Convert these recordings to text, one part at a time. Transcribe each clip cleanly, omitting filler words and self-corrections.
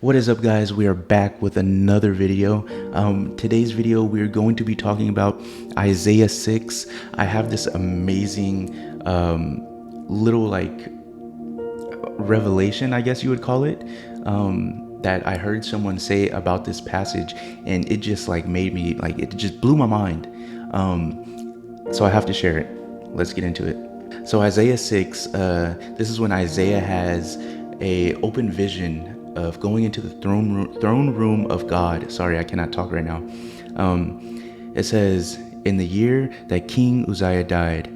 What is up, guys? We are back with another video. Today's video we're going to be talking about Isaiah 6. I have this amazing little revelation, I guess you would call it, that I heard someone say about this passage, and it just made me it just blew my mind. So I have to share it. Let's get into it. So Isaiah 6, this is when Isaiah has a open vision of going into the throne room of God. Sorry, I cannot talk right now. It says, in the year that King Uzziah died,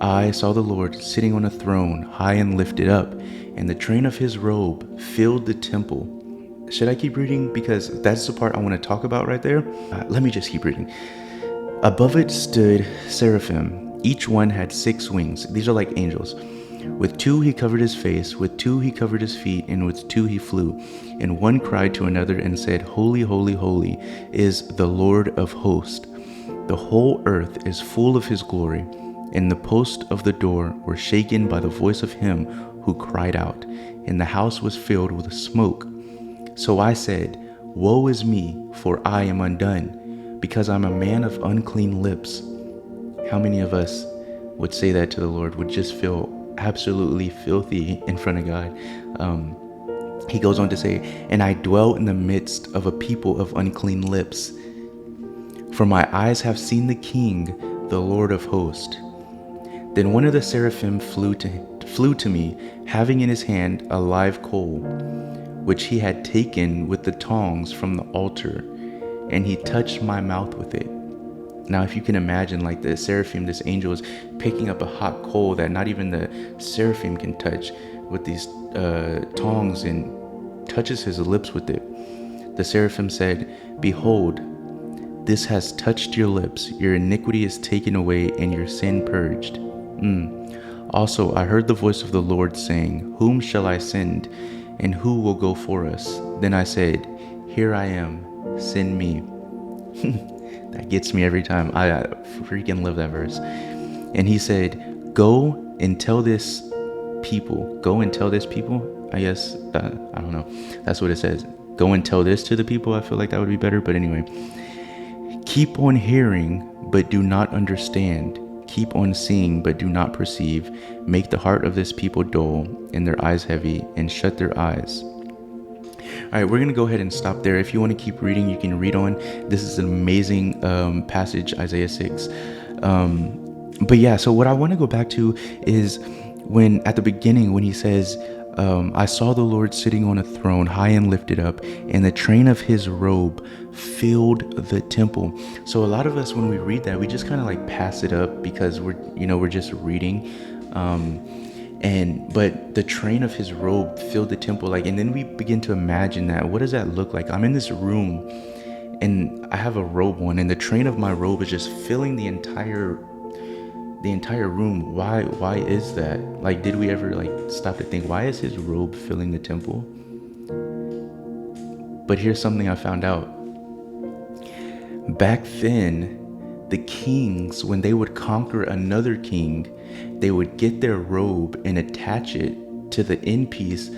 I saw the Lord sitting on a throne, high and lifted up, and the train of his robe filled the temple. Should I keep reading? Because that's the part I want to talk about right there. Let me just keep reading. Above it stood seraphim. Each one had 6 wings. These are like angels. With 2 he covered his face, with 2 he covered his feet, and with 2 he flew. And one cried to another and said, Holy, holy, holy is the Lord of hosts. The whole earth is full of his glory. And the posts of the door were shaken by the voice of him who cried out, and the house was filled with smoke. So I said, Woe is me, for I am undone, because I'm a man of unclean lips. How many of us would say that to the Lord, would just feel absolutely filthy in front of God? He goes on to say, and I dwell in the midst of a people of unclean lips. For my eyes have seen the King, the Lord of hosts. Then one of the seraphim flew to me, having in his hand a live coal, which he had taken with the tongs from the altar, and he touched my mouth with it. Now, if you can imagine, the seraphim, this angel is picking up a hot coal that not even the seraphim can touch with these tongs, and touches his lips with it. The seraphim said, Behold, this has touched your lips. Your iniquity is taken away, and your sin purged. Also, I heard the voice of the Lord saying, Whom shall I send, and who will go for us? Then I said, Here I am, send me. That gets me every time. I freaking love that verse. And he said, Go and tell this people. I guess, I don't know. That's what it says. Go and tell this to the people. I feel like that would be better. But anyway, keep on hearing, but do not understand. Keep on seeing, but do not perceive. Make the heart of this people dull, and their eyes heavy, and shut their eyes. All right, we're going to go ahead and stop there. If you want to keep reading, you can read on. This is an amazing passage, Isaiah 6. But yeah, so what I want to go back to is at the beginning, when he says, I saw the Lord sitting on a throne, high and lifted up, and the train of his robe filled the temple. So a lot of us, when we read that, we just kind of pass it up because we're just reading. But the train of his robe filled the temple, and then we begin to imagine that. What does that look like? I'm in this room, and I have a robe on, and the train of my robe is just filling the entire room. Why is that? Did we ever stop to think, why is his robe filling the temple? But here's something I found out. Back then, the kings, when they would conquer another king, they would get their robe and attach it to the end piece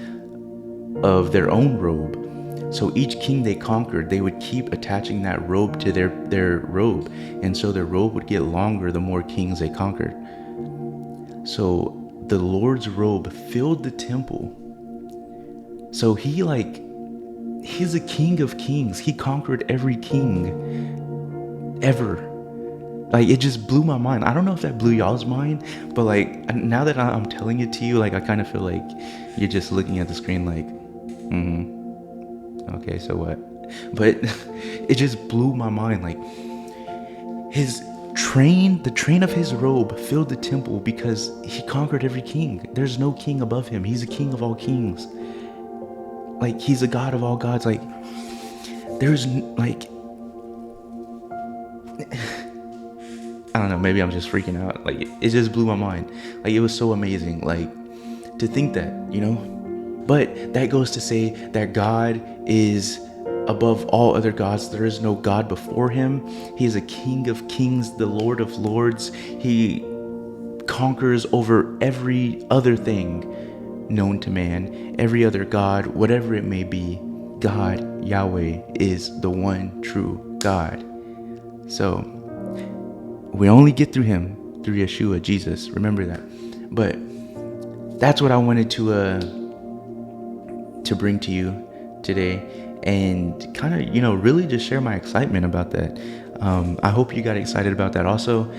of their own robe. So each king they conquered, they would keep attaching that robe to their robe. And so their robe would get longer the more kings they conquered. So the Lord's robe filled the temple. So he's a king of kings. He conquered every king ever. It just blew my mind. I don't know if that blew y'all's mind, but now that I'm telling it to you, I kind of feel like you're just looking at the screen okay, so what? But it just blew my mind. The train of his robe filled the temple because he conquered every king. There's no king above him. He's a king of all kings. He's a God of all gods. There's I don't know, maybe I'm just freaking out. It just blew my mind. It was so amazing, to think that, But that goes to say that God is above all other gods. There is no God before him. He is a King of kings, the Lord of lords. He conquers over every other thing known to man, every other god, whatever it may be. God, Yahweh, is the one true God. So we only get through him through Yeshua, Jesus. Remember that. But that's what I wanted to bring to you today, and kind of, really just share my excitement about that. I hope you got excited about that also.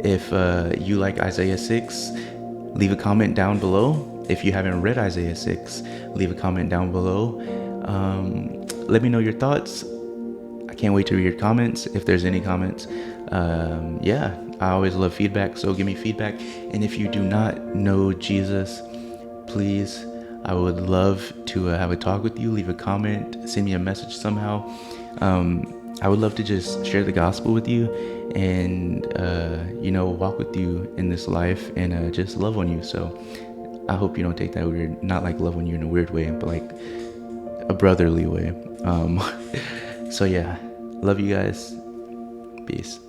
If you like Isaiah 6, leave a comment down below. If you haven't read Isaiah 6, leave a comment down below. Let me know your thoughts. I can't wait to read your comments, if there's any comments. Yeah, I always love feedback, so give me feedback. And if you do not know Jesus, please, I would love to have a talk with you. Leave a comment, send me a message somehow. I would love to just share the gospel with you, and walk with you in this life, and just love on you. So I hope you don't take that weird, not like love on you in a weird way, but like a brotherly way. So yeah, love you guys. Peace.